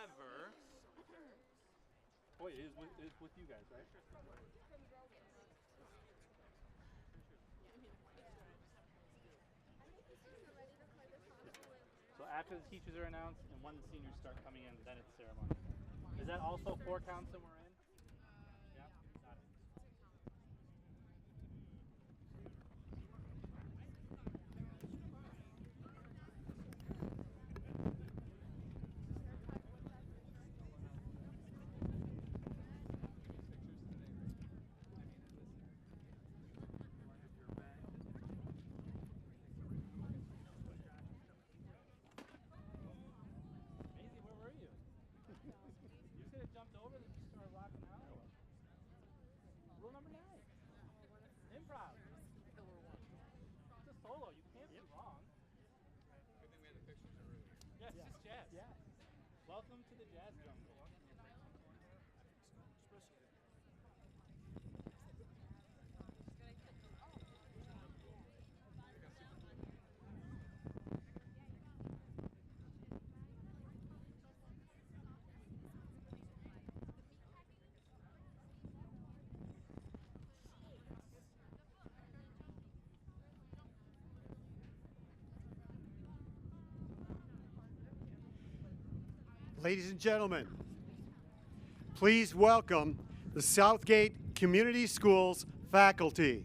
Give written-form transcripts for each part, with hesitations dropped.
However, oh, it is with you guys, right? So after the teachers are announced and when the seniors start coming in, then it's ceremony. Is that also 4 counts that we're in? Yeah, got it. Maisie, where were you? You could have jumped over and just started rocking out. Rule number 9. Improv. It's a solo. You can't be wrong. good thing we had the pictures already. Yes, just jazz. Yeah. Welcome to the jazz jungle. Ladies and gentlemen, please welcome the Southgate Community Schools faculty.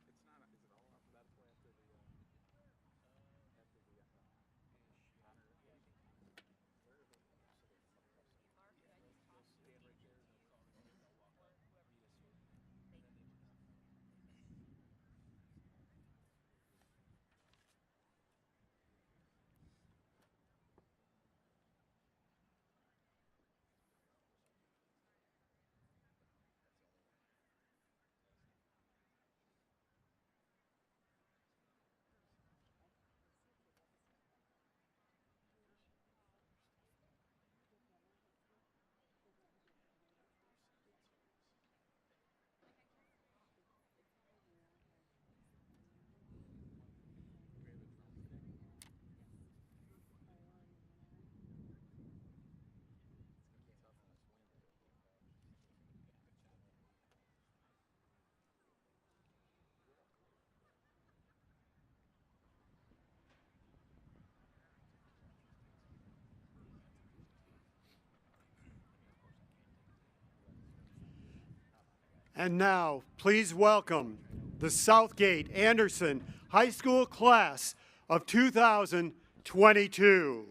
It's not. Is it all alphabetical after the honor? Where are they? Stand right there. And now, please welcome the Southgate Anderson High School class of 2022.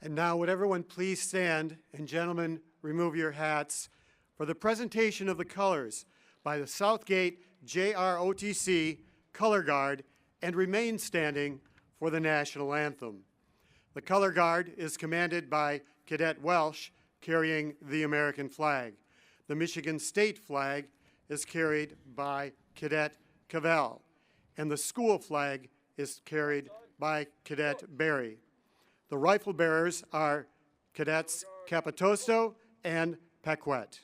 And now would everyone please stand, and gentlemen, remove your hats for the presentation of the colors by the Southgate JROTC Color Guard, and remain standing for the national anthem. The Color Guard is commanded by Cadet Welsh, carrying the American flag. The Michigan State flag is carried by Cadet Cavell, and the school flag is carried by Cadet Berry. The rifle bearers are Cadets Capitosto and Paquette.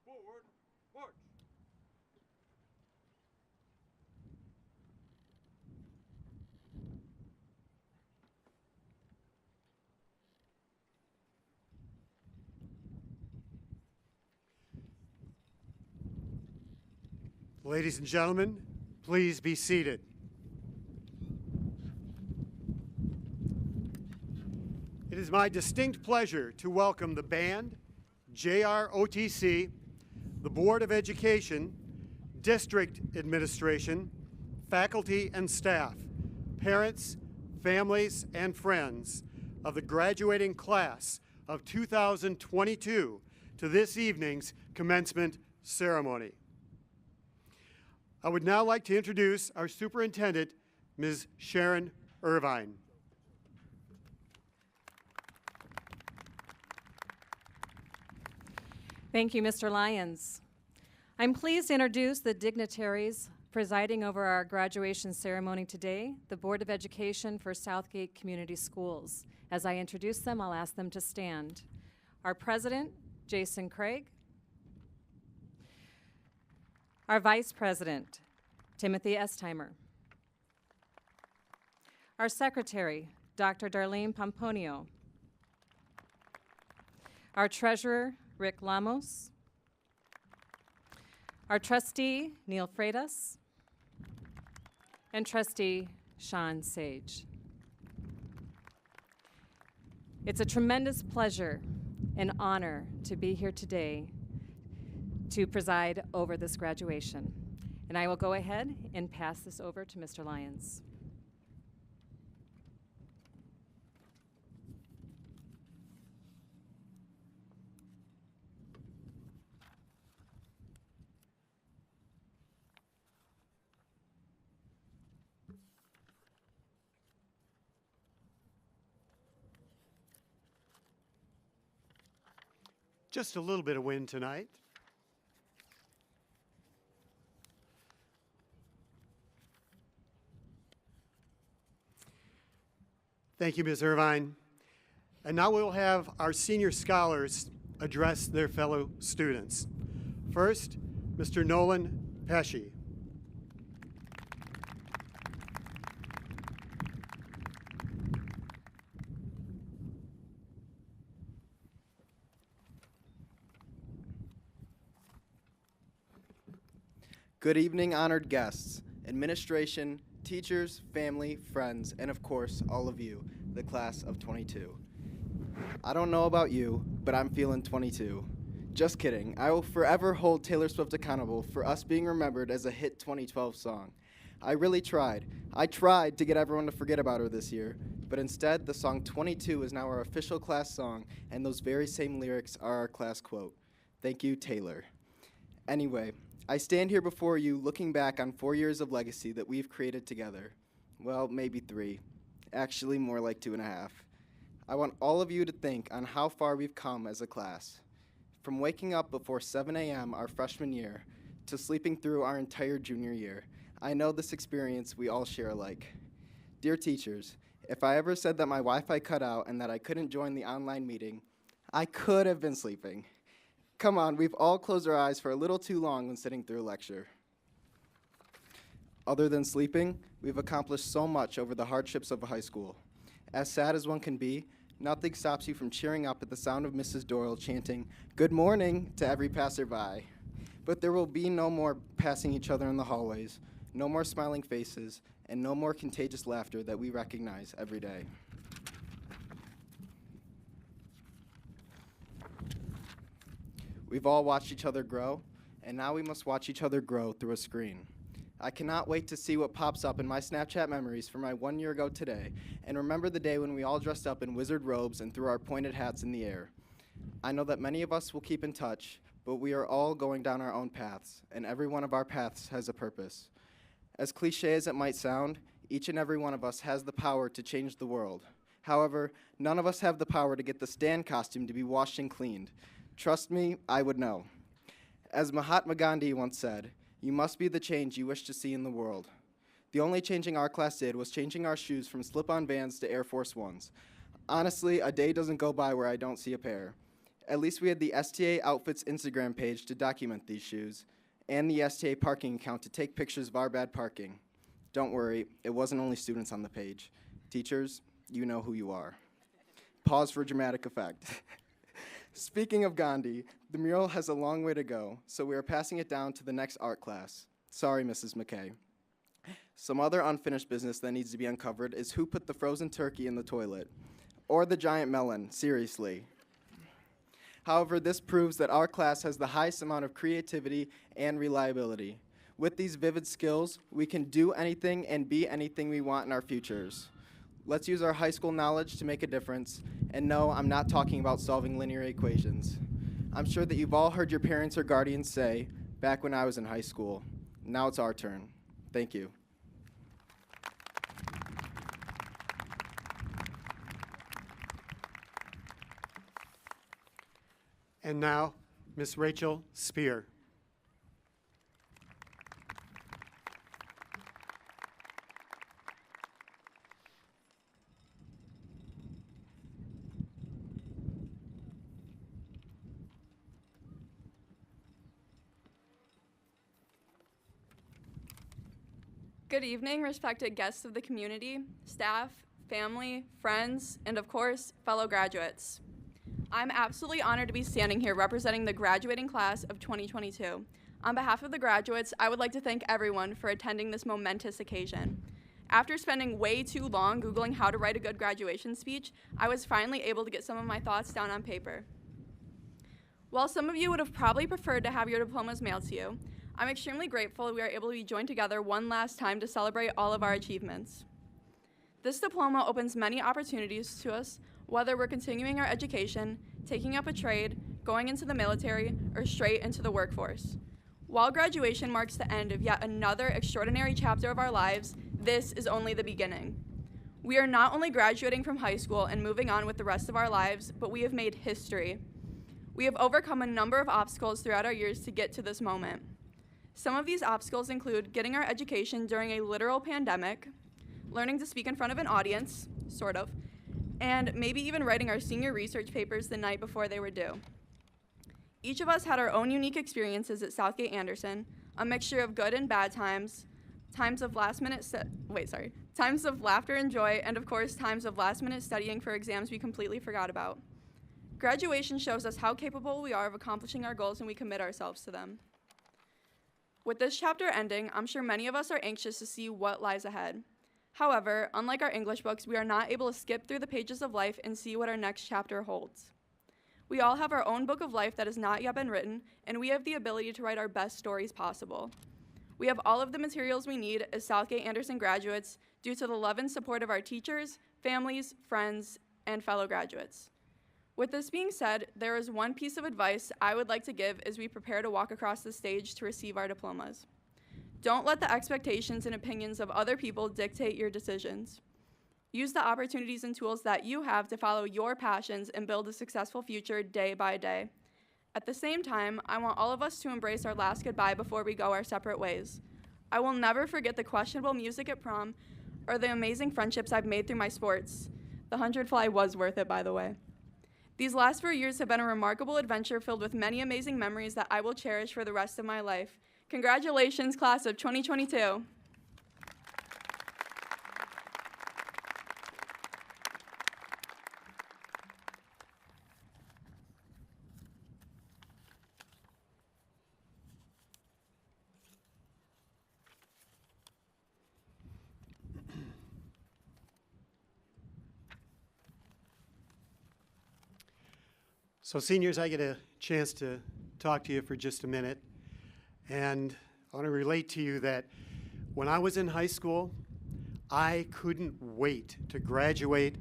Forward, march. Ladies and gentlemen, please be seated. It is my distinct pleasure to welcome the band, JROTC, the Board of Education, District Administration, faculty and staff, parents, families, and friends of the graduating class of 2022 to this evening's commencement ceremony. I would now like to introduce our superintendent, Ms. Sharon Irvine. Thank you, Mr. Lyons. I'm pleased to introduce the dignitaries presiding over our graduation ceremony today, the Board of Education for Southgate Community Schools. As I introduce them, I'll ask them to stand. Our President, Jason Craig. Our Vice President, Timothy Estheimer. Our Secretary, Dr. Darlene Pomponio. Our Treasurer, Rick Lamos. Our Trustee, Neil Freitas. And Trustee, Sean Sage. It's a tremendous pleasure and honor to be here today to preside over this graduation. And I will go ahead and pass this over to Mr. Lyons. Just a little bit of wind tonight. Thank you, Ms. Irvine. And now we'll have our senior scholars address their fellow students. First, Mr. Nolan Pesci. Good evening, honored guests, administration, teachers, family, friends, and of course, all of you, the class of 22. I don't know about you, but I'm feeling 22. Just kidding. I will forever hold Taylor Swift accountable for us being remembered as a hit 2012 song. I really tried. I tried to get everyone to forget about her this year, but instead, the song 22 is now our official class song, and those very same lyrics are our class quote. Thank you, Taylor. Anyway, I stand here before you looking back on 4 years of legacy that we've created together. Well, maybe 3. Actually, more like 2.5. I want all of you to think on how far we've come as a class. From waking up before 7 a.m. our freshman year to sleeping through our entire junior year, I know this experience we all share alike. Dear teachers, if I ever said that my Wi-Fi cut out and that I couldn't join the online meeting, I could have been sleeping. Come on, we've all closed our eyes for a little too long when sitting through a lecture. Other than sleeping, we've accomplished so much over the hardships of high school. As sad as one can be, nothing stops you from cheering up at the sound of Mrs. Doyle chanting, "Good morning," to every passerby. But there will be no more passing each other in the hallways, no more smiling faces, and no more contagious laughter that we recognize every day. We've all watched each other grow, and now we must watch each other grow through a screen. I cannot wait to see what pops up in my Snapchat memories from my 1 year ago today, and remember the day when we all dressed up in wizard robes and threw our pointed hats in the air. I know that many of us will keep in touch, but we are all going down our own paths, and every one of our paths has a purpose. As cliche as it might sound, each and every one of us has the power to change the world. However, none of us have the power to get the Stan costume to be washed and cleaned. Trust me, I would know. As Mahatma Gandhi once said, you must be the change you wish to see in the world. The only changing our class did was changing our shoes from slip-on Vans to Air Force Ones. Honestly, a day doesn't go by where I don't see a pair. At least we had the STA Outfits Instagram page to document these shoes, and the STA parking account to take pictures of our bad parking. Don't worry, it wasn't only students on the page. Teachers, you know who you are. Pause for dramatic effect. Speaking of Gandhi, the mural has a long way to go, so we are passing it down to the next art class. Sorry, Mrs. McKay. Some other unfinished business that needs to be uncovered is who put the frozen turkey in the toilet, or the giant melon, seriously. However, this proves that our class has the highest amount of creativity and reliability. With these vivid skills, we can do anything and be anything we want in our futures. Let's use our high school knowledge to make a difference, and no, I'm not talking about solving linear equations. I'm sure that you've all heard your parents or guardians say, back when I was in high school, now it's our turn. Thank you. And now, Miss Rachel Spear. Good evening, respected guests of the community, staff, family, friends, and of course, fellow graduates. I'm absolutely honored to be standing here representing the graduating class of 2022. On behalf of the graduates, I would like to thank everyone for attending this momentous occasion. After spending way too long Googling how to write a good graduation speech, I was finally able to get some of my thoughts down on paper. While some of you would have probably preferred to have your diplomas mailed to you, I'm extremely grateful we are able to be joined together one last time to celebrate all of our achievements. This diploma opens many opportunities to us, whether we're continuing our education, taking up a trade, going into the military, or straight into the workforce. While graduation marks the end of yet another extraordinary chapter of our lives, this is only the beginning. We are not only graduating from high school and moving on with the rest of our lives, but we have made history. We have overcome a number of obstacles throughout our years to get to this moment. Some of these obstacles include getting our education during a literal pandemic, learning to speak in front of an audience, sort of, and maybe even writing our senior research papers the night before they were due. Each of us had our own unique experiences at Southgate Anderson, a mixture of good and bad times, times of times of laughter and joy, and of course, times of last-minute studying for exams we completely forgot about. Graduation shows us how capable we are of accomplishing our goals when we commit ourselves to them. With this chapter ending, I'm sure many of us are anxious to see what lies ahead. However, unlike our English books, we are not able to skip through the pages of life and see what our next chapter holds. We all have our own book of life that has not yet been written, and we have the ability to write our best stories possible. We have all of the materials we need as Southgate Anderson graduates due to the love and support of our teachers, families, friends, and fellow graduates. With this being said, there is one piece of advice I would like to give as we prepare to walk across the stage to receive our diplomas. Don't let the expectations and opinions of other people dictate your decisions. Use the opportunities and tools that you have to follow your passions and build a successful future day by day. At the same time, I want all of us to embrace our last goodbye before we go our separate ways. I will never forget the questionable music at prom or the amazing friendships I've made through my sports. The 100 fly was worth it, by the way. These last 4 years have been a remarkable adventure filled with many amazing memories that I will cherish for the rest of my life. Congratulations, class of 2022. So seniors, I get a chance to talk to you for just a minute. And I want to relate to you that when I was in high school, I couldn't wait to graduate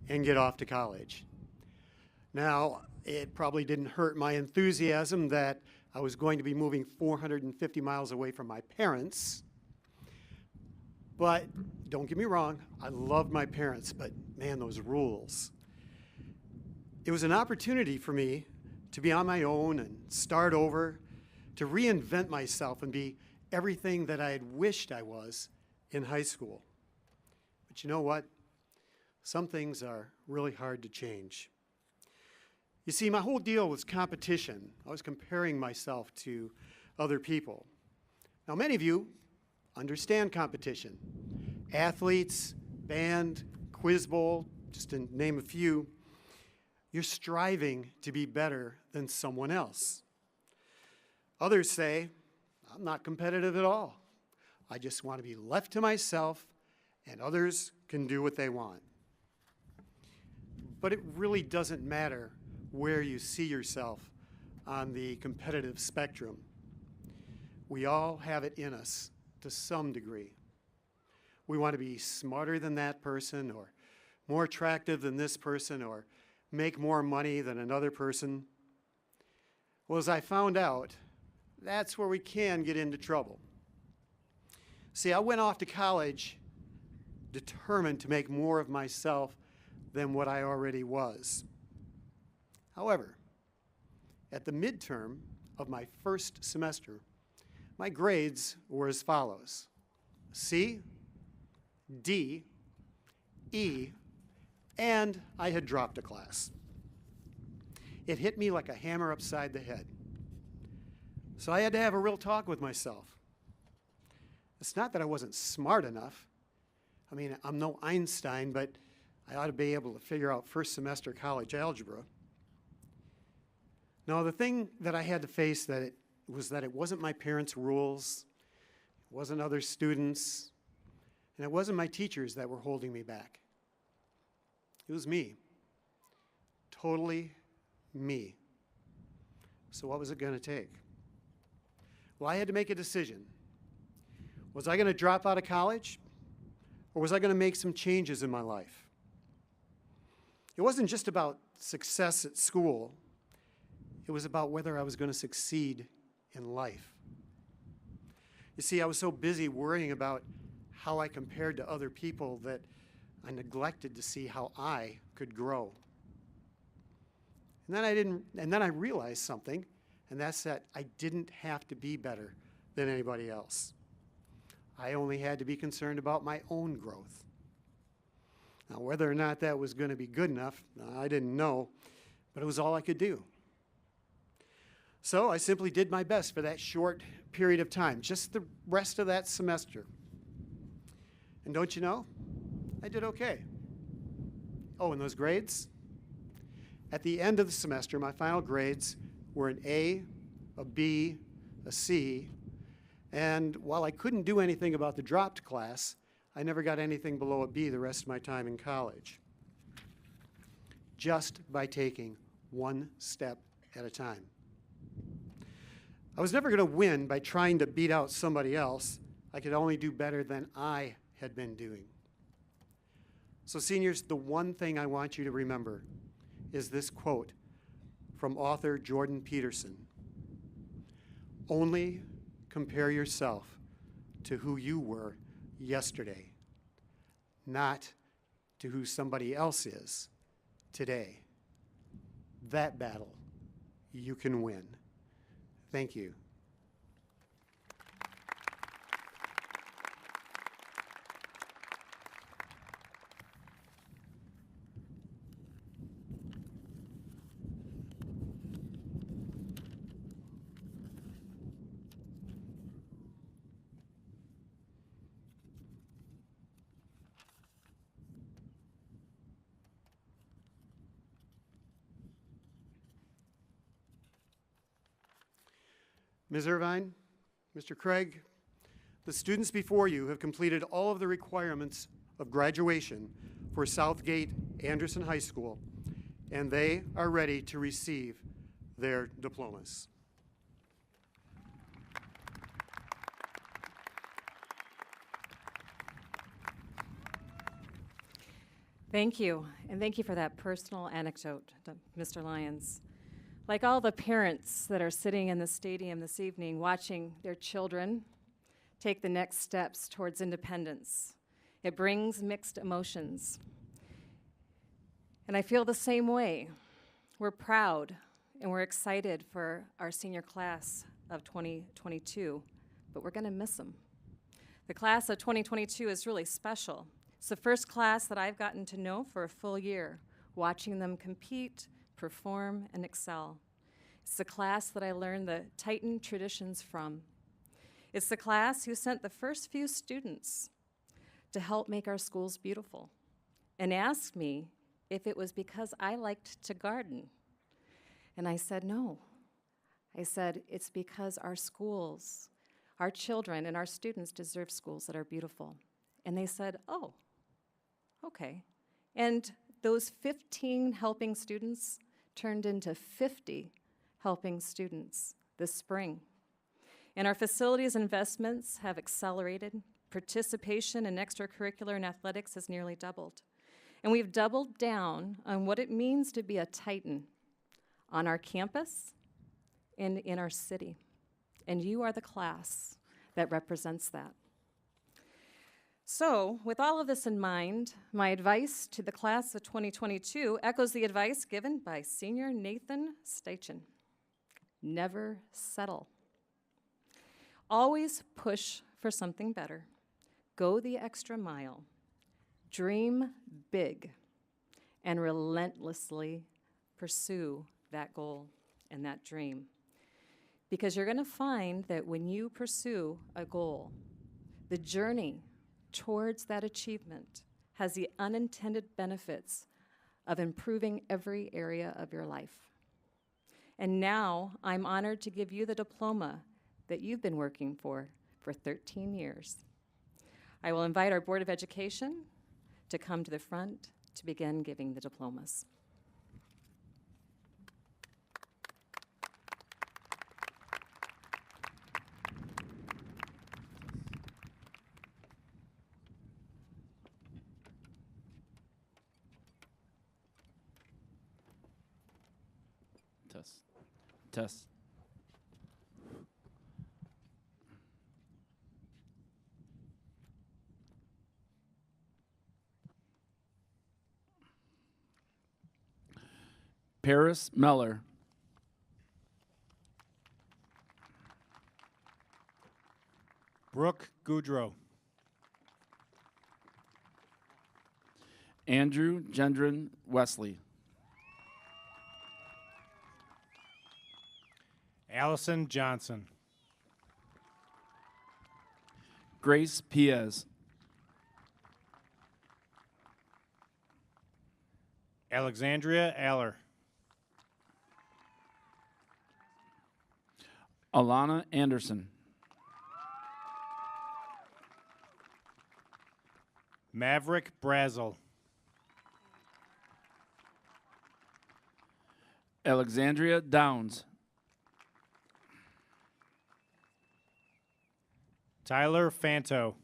and get off to college. Now, it probably didn't hurt my enthusiasm that I was going to be moving 450 miles away from my parents. But don't get me wrong, I loved my parents, but man, those rules. It was an opportunity for me to be on my own and start over, to reinvent myself and be everything that I had wished I was in high school. But you know what? Some things are really hard to change. You see, my whole deal was competition. I was comparing myself to other people. Now, many of you understand competition. Athletes, band, quiz bowl, just to name a few. You're striving to be better than someone else. Others say, I'm not competitive at all. I just want to be left to myself, and others can do what they want. But it really doesn't matter where you see yourself on the competitive spectrum. We all have it in us to some degree. We want to be smarter than that person, or more attractive than this person, or make more money than another person. Well, as I found out, that's where we can get into trouble. See, I went off to college determined to make more of myself than what I already was. However, at the midterm of my first semester, my grades were as follows: C, D, E, and I had dropped a class. It hit me like a hammer upside the head. So I had to have a real talk with myself. It's not that I wasn't smart enough. I mean, I'm no Einstein, but I ought to be able to figure out first semester college algebra. Now, the thing that I had to face was that it wasn't my parents' rules, it wasn't other students, and it wasn't my teachers that were holding me back. It was me. Totally me. So what was it going to take? Well, I had to make a decision. Was I going to drop out of college, or was I going to make some changes in my life? It wasn't just about success at school. It was about whether I was going to succeed in life. You see, I was so busy worrying about how I compared to other people that I neglected to see how I could grow. And then I realized something, and that's that I didn't have to be better than anybody else. I only had to be concerned about my own growth. Now, whether or not that was going to be good enough, I didn't know, but it was all I could do. So I simply did my best for that short period of time, just the rest of that semester. And don't you know, I did okay. Oh, and those grades? At the end of the semester, my final grades were an A, a B, a C, and while I couldn't do anything about the dropped class, I never got anything below a B the rest of my time in college. Just by taking one step at a time. I was never going to win by trying to beat out somebody else. I could only do better than I had been doing. So seniors, the one thing I want you to remember is this quote from author Jordan Peterson. Only compare yourself to who you were yesterday, not to who somebody else is today. That battle you can win. Thank you. Ms. Irvine, Mr. Craig, the students before you have completed all of the requirements of graduation for Southgate Anderson High School, and they are ready to receive their diplomas. Thank you, and thank you for that personal anecdote, Mr. Lyons. Like all the parents that are sitting in the stadium this evening watching their children take the next steps towards independence, it brings mixed emotions. And I feel the same way. We're proud and we're excited for our senior class of 2022, but we're going to miss them. The class of 2022 is really special. It's the first class that I've gotten to know for a full year, watching them compete, perform, and excel. It's the class that I learned the Titan traditions from. It's the class who sent the first few students to help make our schools beautiful and asked me if it was because I liked to garden. And I said, no. I said, it's because our schools, our children and our students deserve schools that are beautiful. And they said, oh, okay. And those 15 helping students turned into 50 helping students this spring. And our facilities investments have accelerated. Participation in extracurricular and athletics has nearly doubled. And we've doubled down on what it means to be a Titan on our campus and in our city. And you are the class that represents that. So, with all of this in mind, my advice to the class of 2022 echoes the advice given by Senior Nathan Steichen. Never settle. Always push for something better. Go the extra mile. Dream big and relentlessly pursue that goal and that dream. Because you're going to find that when you pursue a goal, the journey towards that achievement has the unintended benefits of improving every area of your life. And now I'm honored to give you the diploma that you've been working for 13 years. I will invite our Board of Education to come to the front to begin giving the diplomas. Test. Paris Meller. Brooke Goudreau. Andrew Gendron Wesley. Allison Johnson. Grace Piez. Alexandria Aller. Alana Anderson. Maverick Brazel. Alexandria Downs. Tyler Fanto.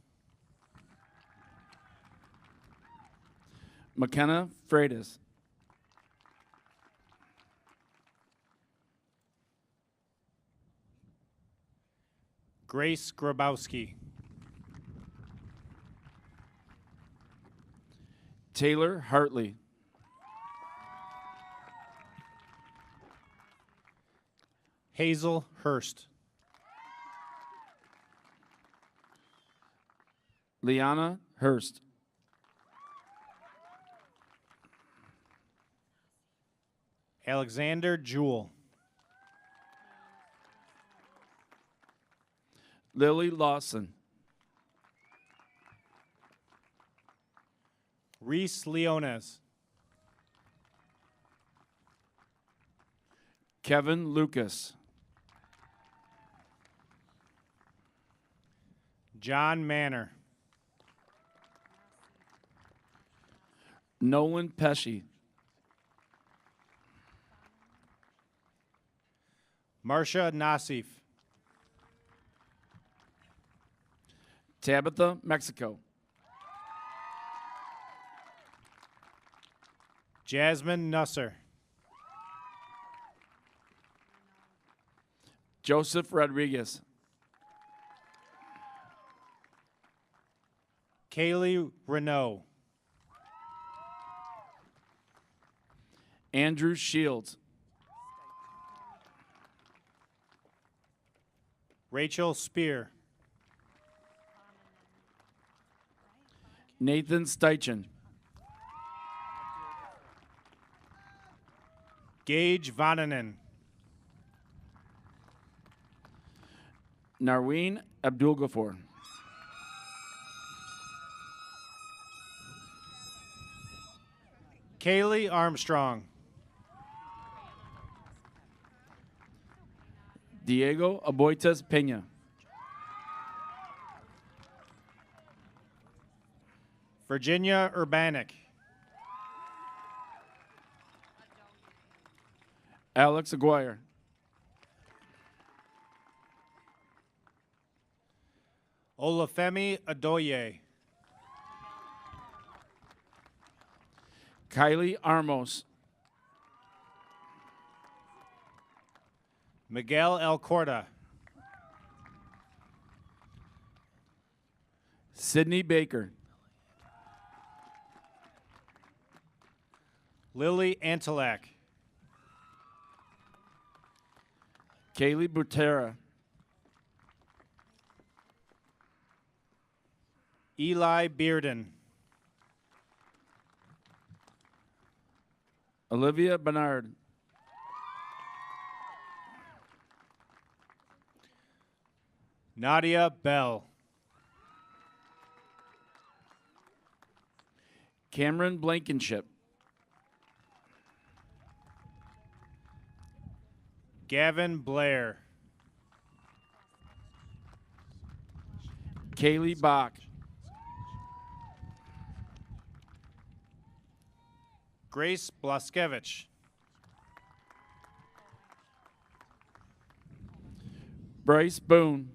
McKenna Freitas. Grace Grabowski. Taylor Hartley. Hazel Hurst. Liana Hurst. Alexander Jewell. Lily Lawson. Reese Leones. Kevin Lucas. John Manor. Nolan Pesci. Marcia Nassif. Tabitha Mexico. Jasmine Nusser. Joseph Rodriguez. Kaylee Renault. Andrew Shields. Rachel Spear. Nathan Steichen. Gage Vananen. Narween Abdulghafor. Kaylee Armstrong. Diego Aboites Peña. Virginia Urbanik. Alex Aguirre. Olafemi Adoye. Kylie Armos. Miguel Alcorta. Sydney Baker. Lily Antelak. Kaylee Butera. Eli Bearden. Olivia Bernard. Nadia Bell. Cameron Blankenship. Gavin Blair. Kaylee Bach. Grace Blaskevich. Bryce Boone.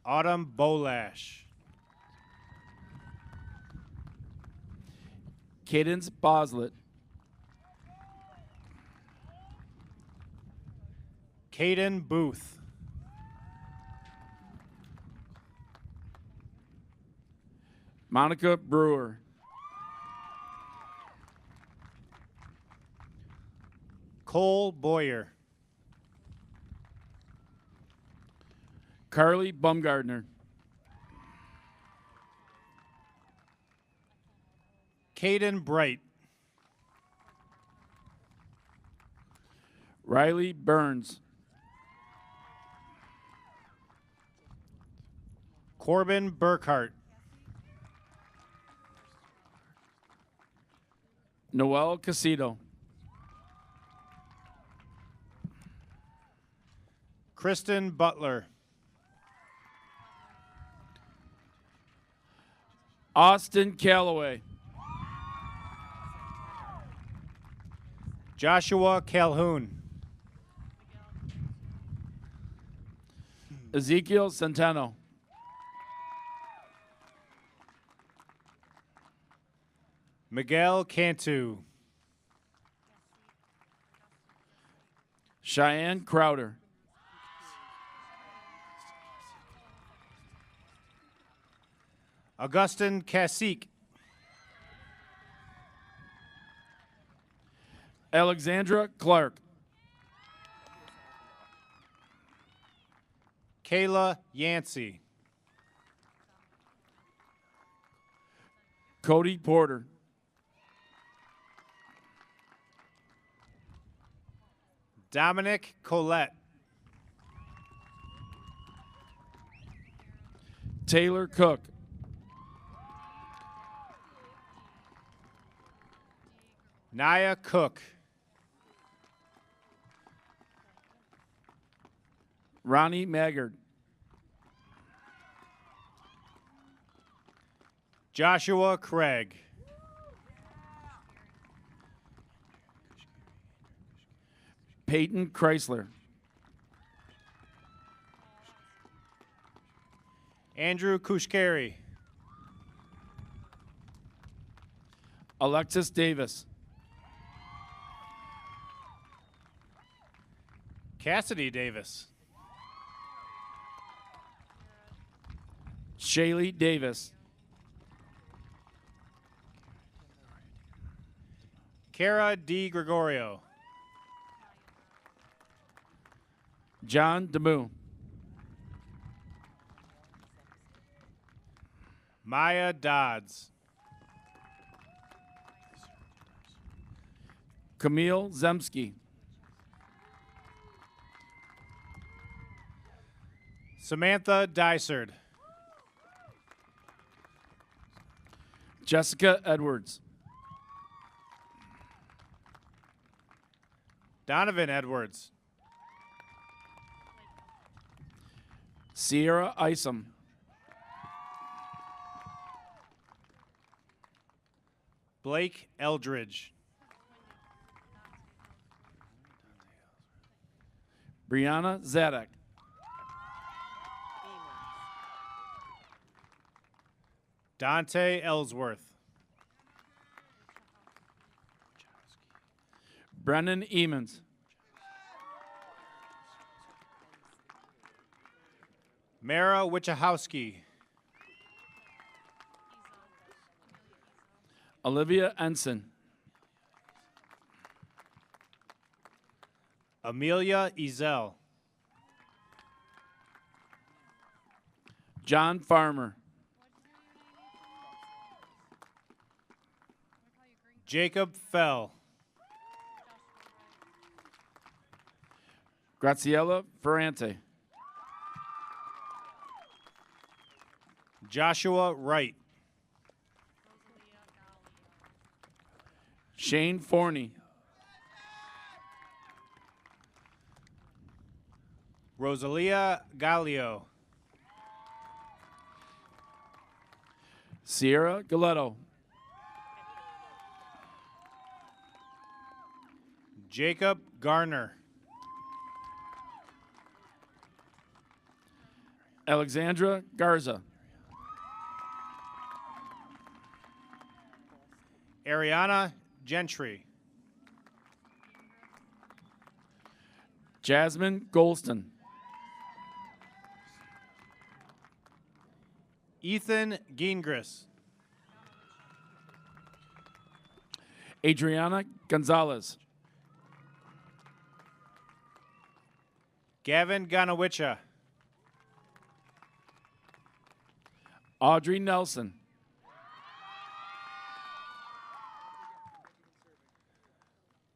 Autumn Bolash. Cadence Boslett. Caden Booth. Monica Brewer. Cole Boyer. Carly Bumgardner. Caden Bright. Riley Burns. Corbin Burkhart. Noel Casito. Kristen Butler. Austin Calloway. Joshua Calhoun. Ezekiel Centeno. Miguel Cantu. Cheyenne Crowder. Augustin Cacique. Alexandra Clark. Kayla Yancey. Cody Porter. Dominic Collette. Taylor Cook. Naya Cook. Ronnie Maggard. Joshua Craig. Peyton Chrysler. Andrew Kushkari. Alexis Davis. Cassidy Davis. Shaylee Davis. Kara D. Gregorio. John DeMoo. Maya Dodds. Camille Zemsky. Samantha Dysard. Jessica Edwards. Donovan Edwards. Sierra Isom. Blake Eldridge. Brianna Zadek. Dante Ellsworth. Brennan Emons. Mara Wichahowski. Olivia Ensign. Amelia Ezel. John Farmer. Jacob Fell. Graciela Ferrante. Joshua Wright. Shane Forney. Rosalia Gallio. Sierra Galetto. Jacob Garner. Alexandra Garza. Ariana Gentry. Jasmine Golston. Ethan Gingras. Adriana Gonzalez. Gavin Ganawicha. Audrey Nelson.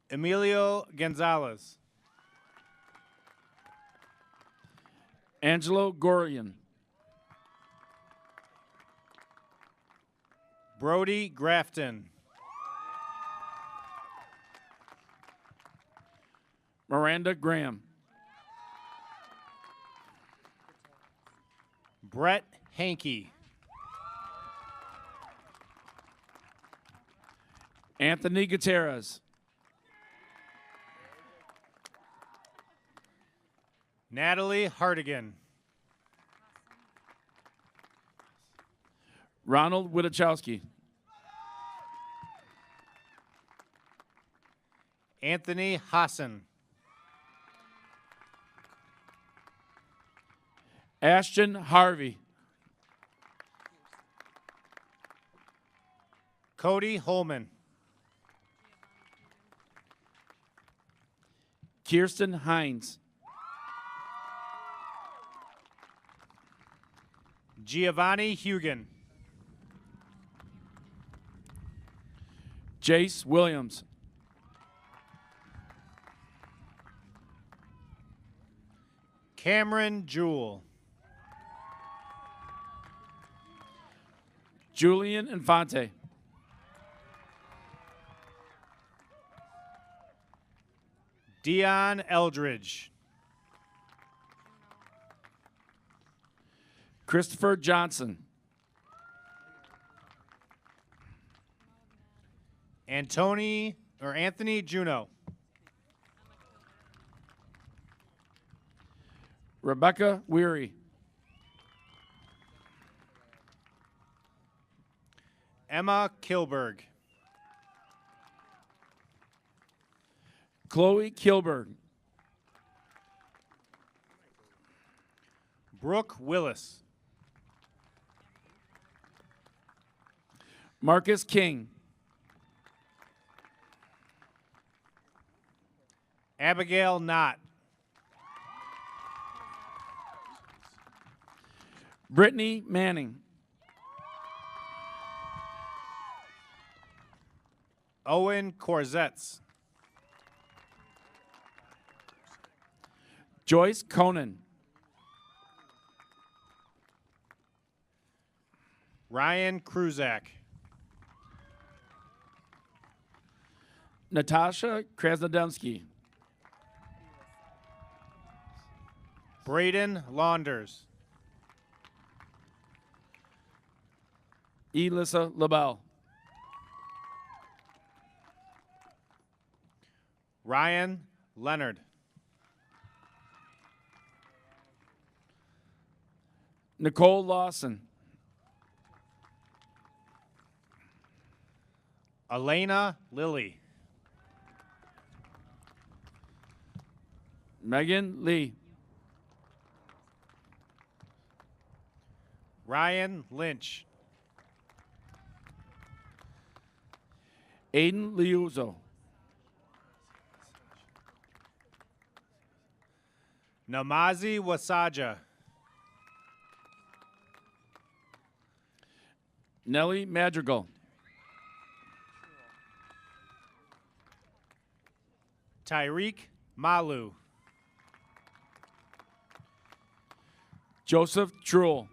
Emilio Gonzalez. Angelo Gorian. Brody Grafton. Miranda Graham. Brett Hankey. Anthony Gutierrez. Natalie Hardigan. Ronald Wittachowski. Anthony Hassan. Ashton Harvey. Cody Holman. Kirsten Hines. Giovanni Hugan. Jace Williams. Cameron Jewell. Julian Infante. Dion Eldridge. Christopher Johnson. Anthony Juno. Rebecca Weary. Emma Kilberg. Chloe Kilberg. Brooke Willis. Marcus King. Abigail Knott. Brittany Manning. Owen Corzetts. Joyce Conan. Ryan Kruzak. Natasha Krasnodemsky. Braden Launders. Elissa LaBelle. Ryan Leonard. Nicole Lawson. Elena Lilly. Megan Lee. Ryan Lynch. Aiden Liuzzo. Namazi Wasaja. Nellie Madrigal. Tyreek Malu. Joseph Truel.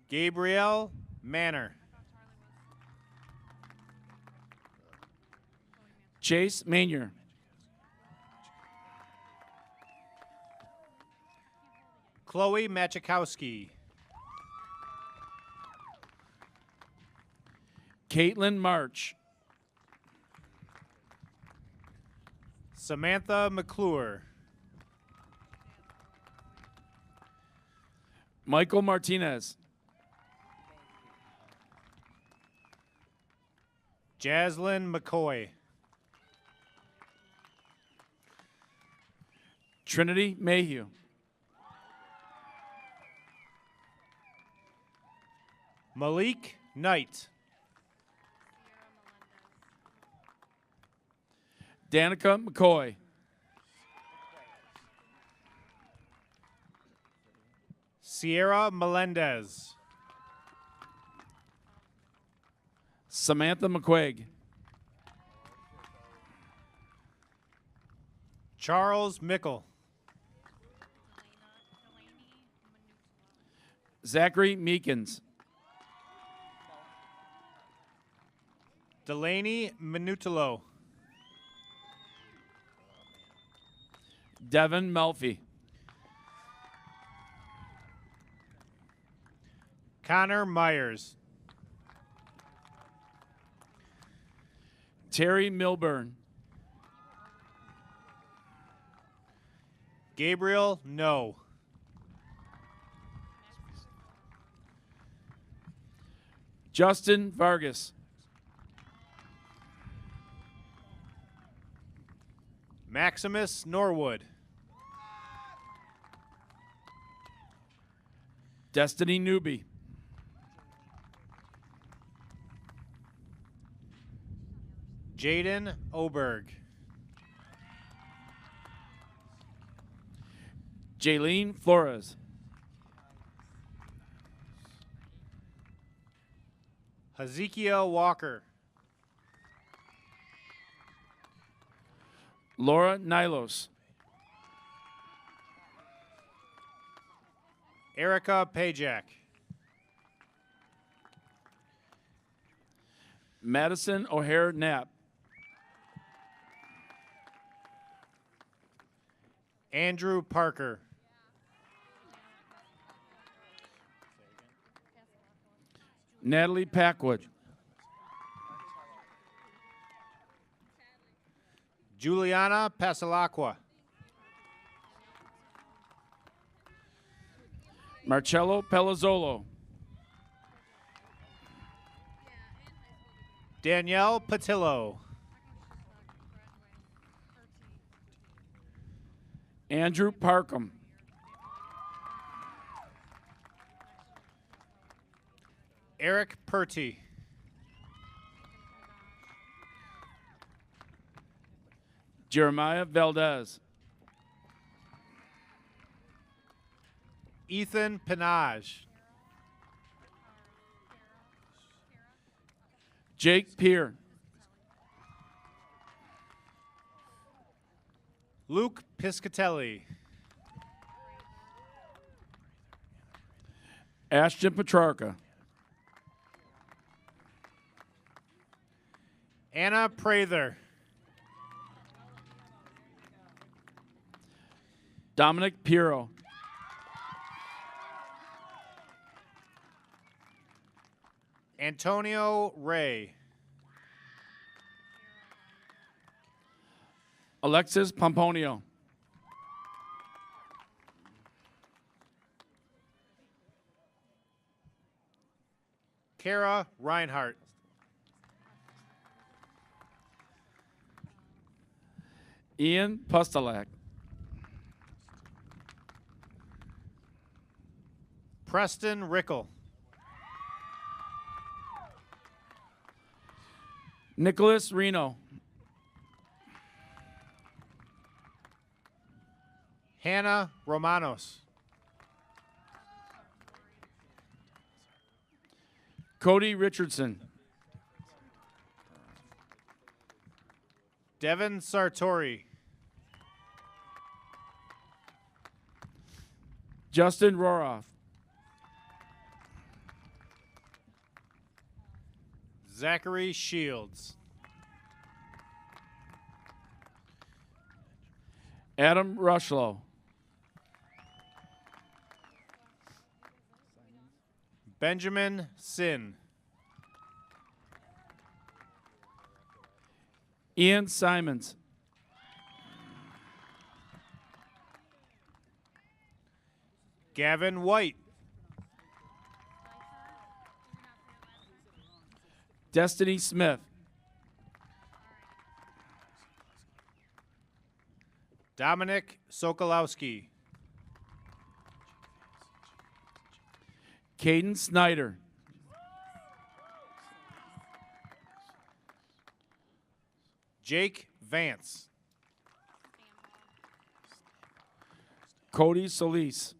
Gabrielle Manor. Chase Manier. Chloe Machikowski. Caitlin March. Samantha McClure. Michael Martinez. Jaslyn McCoy. Trinity Mayhew. Malik Knight. Danica McCoy. Sierra Melendez. Samantha McQuaig. Charles Mickle. Zachary Meekins. Delaney Minutilo. Devin Melfi. Connor Myers. Terry Milburn. Gabriel No. Justin Vargas. Maximus Norwood. Destiny Newby. Jaden Oberg. Jaylene Flores. Hezekiah Walker. Laura Nilos. Erica Pajak. Madison O'Hare Knapp. Andrew Parker. Natalie Packwood. Juliana Pasalacqua. Marcello Pelazzolo. Danielle Patillo. Andrew Parkham. Eric Purty. Jeremiah Valdez. Ethan Penage. Jake Peer. Luke Piscatelli. Ashton Petrarca. Anna Prather. Dominic Piero. Antonio Ray. Alexis Pomponio. Kara Reinhardt. Ian Pustelak. Preston Rickle. Nicholas Reno. Hannah Romanos. Cody Richardson. Devin Sartori. Justin Roroff. Zachary Shields. Adam Rushlow. Benjamin Sin. Ian Simons. Gavin White. Destiny Smith. Dominic Sokolowski. Caden Snyder. Jake Vance. Cody Solis.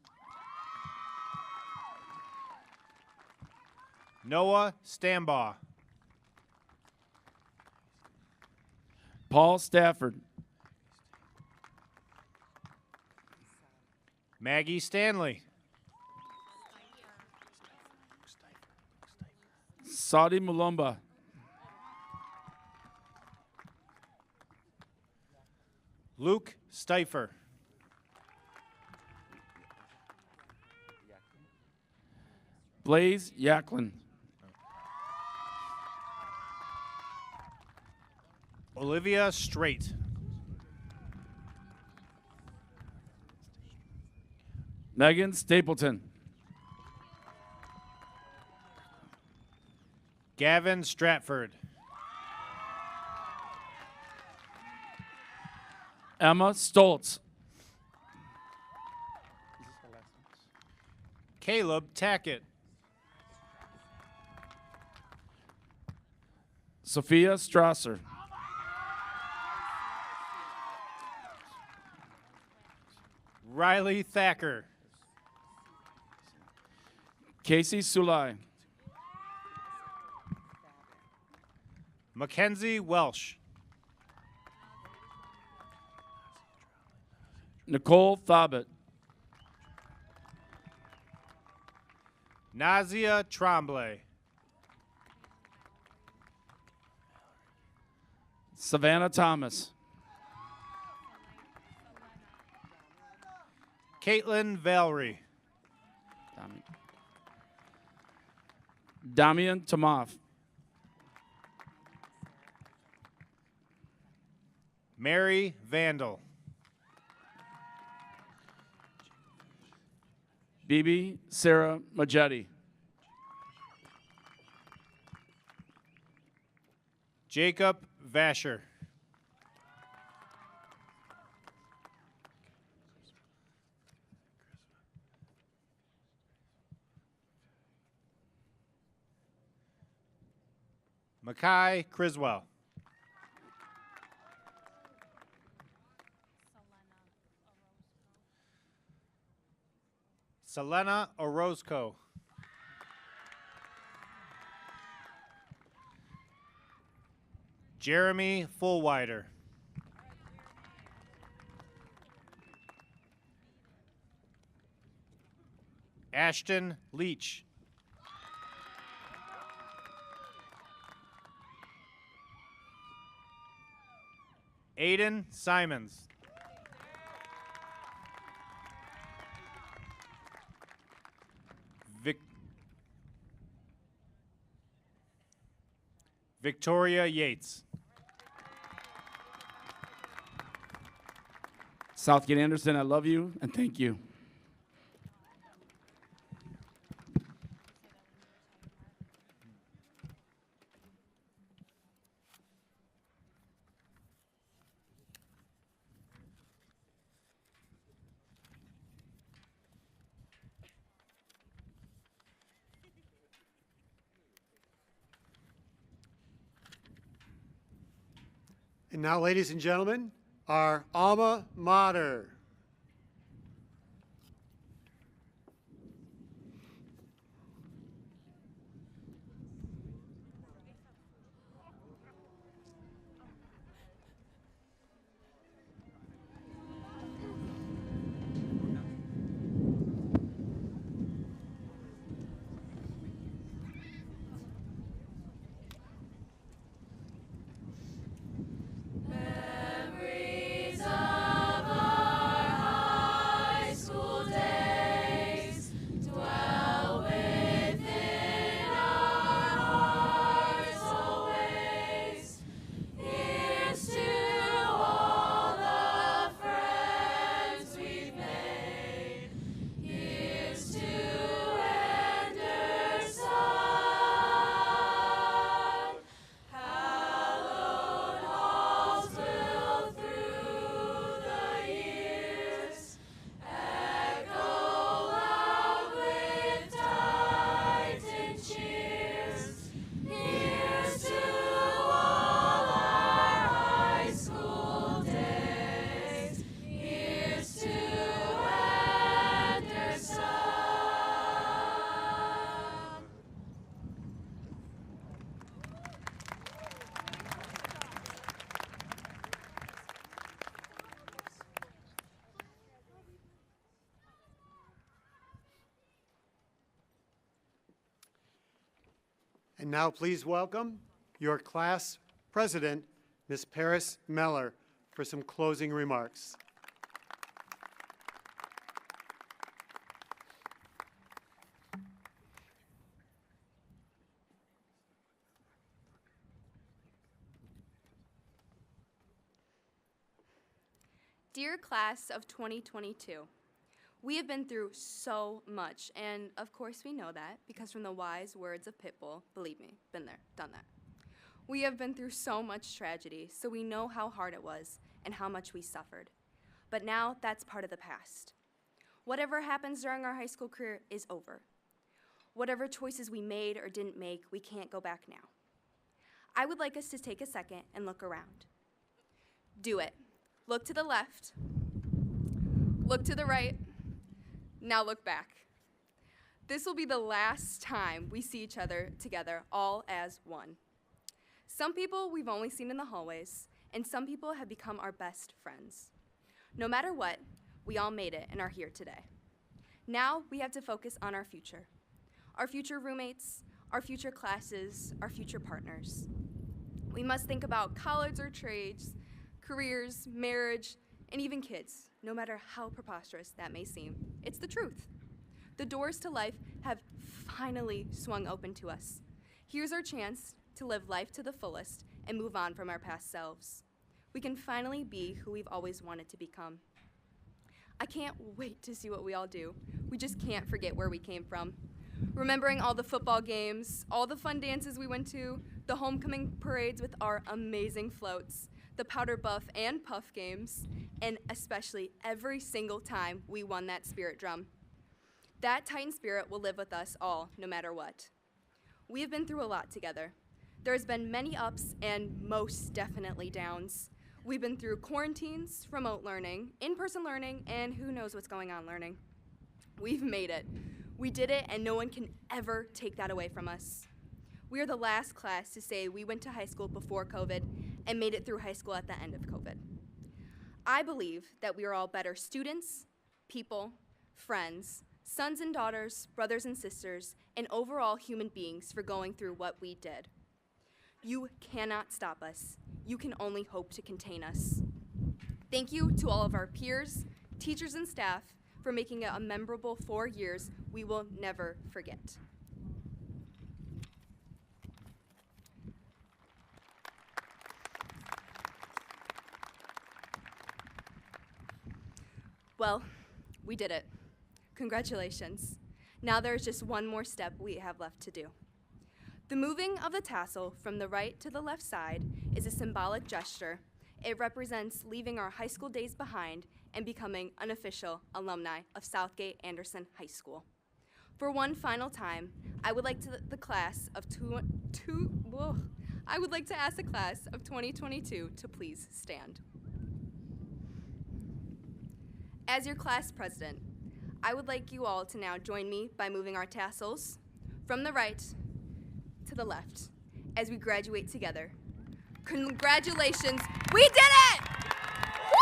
Noah Stambaugh. Paul Stafford. Maggie Stanley. Saudi Mulumba. Luke Stifer. Blaze Yaklin. Olivia Straight. Megan Stapleton. Gavin Stratford. Emma Stoltz. Caleb Tackett. Sophia Strasser. Riley Thacker. Casey Sulai. Mackenzie Welsh. Nicole Thabit. Nazia Tremblay. Savannah Thomas. Caitlin Valerie. Damian Tomoff. Mary Vandal. Bibi Sarah Majetti. Jacob Vasher. Makai Criswell. Selena Orozco. Jeremy Fullwider. Ashton Leach. Aiden Simons. Victoria Yates. Southgate Anderson, I love you and thank you. And now, ladies and gentlemen, our alma mater. Memories of our And now please welcome your class president, Ms. Paris Meller, for some closing remarks. Dear class of 2022, we have been through so much, and of course we know that because from the wise words of Pitbull, believe me, been there, done that. We have been through so much tragedy, so we know how hard it was and how much we suffered. But now that's part of the past. Whatever happens during our high school career is over. Whatever choices we made or didn't make, we can't go back now. I would like us to take a second and look around. Do it. Look to the left, look to the right, now look back. This will be the last time we see each other together, all as one. Some people we've only seen in the hallways, and some people have become our best friends. No matter what, we all made it and are here today. Now we have to focus on our future roommates, our future classes, our future partners. We must think about college or trades, careers, marriage, and even kids, no matter how preposterous that may seem. It's the truth. The doors to life have finally swung open to us. Here's our chance to live life to the fullest and move on from our past selves. We can finally be who we've always wanted to become. I can't wait to see what we all do. We just can't forget where we came from. Remembering all the football games, all the fun dances we went to, the homecoming parades with our amazing floats, the powder buff and puff games, and especially every single time we won that spirit drum. That Titan spirit will live with us all, no matter what. We have been through a lot together. There's been many ups and most definitely downs. We've been through quarantines, remote learning, in-person learning, and who knows what's going on learning. We've made it. We did it, and no one can ever take that away from us. We are the last class to say we went to high school before COVID and made it through high school at the end of COVID. I believe that we are all better students, people, friends, sons and daughters, brothers and sisters, and overall human beings for going through what we did. You cannot stop us. You can only hope to contain us. Thank you to all of our peers, teachers, and staff for making it a memorable 4 years we will never forget. Well, we did it. Congratulations. Now there's just one more step we have left to do. The moving of the tassel from the right to the left side is a symbolic gesture. It represents leaving our high school days behind and becoming an official alumni of Southgate Anderson High School. For one final time, I would like to ask the class of 2022 to please stand. As your class president, I would like you all to now join me by moving our tassels from the right to the left as we graduate together. Congratulations, we did it! Woo!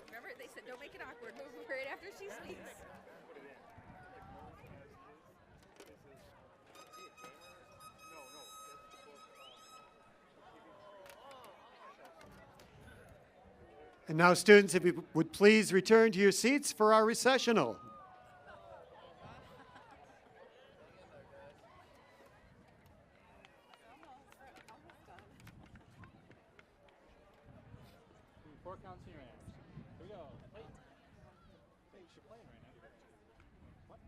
Remember, they said don't make it awkward. Move right after she speaks. And now, students, if you would please return to your seats for our recessional. Four counts in your hands. Here we go. Wait. Hey, you're playing right now. What?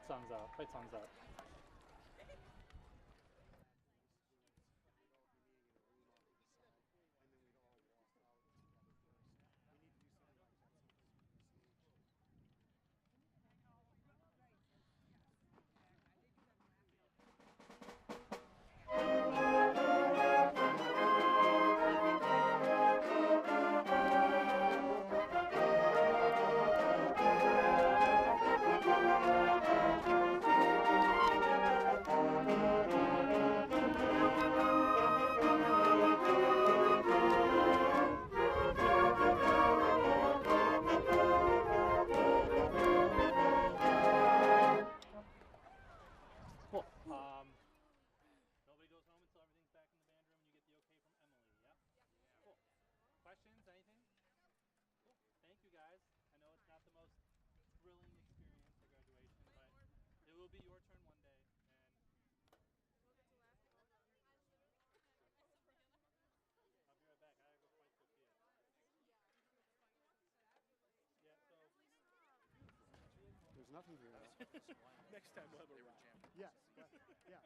Right thumbs up. Right thumbs up. Cool. Nobody goes home until everything's back in the band room and you get the okay from Emily, yeah? Cool. Questions, anything? Cool. Thank you guys. I know it's not the most thrilling experience at graduation, but it will be your turn one day. And I'll be right back. I gotta go fight Sophia. Yeah, so There's nothing here. Next time we'll have a Yes. Yeah.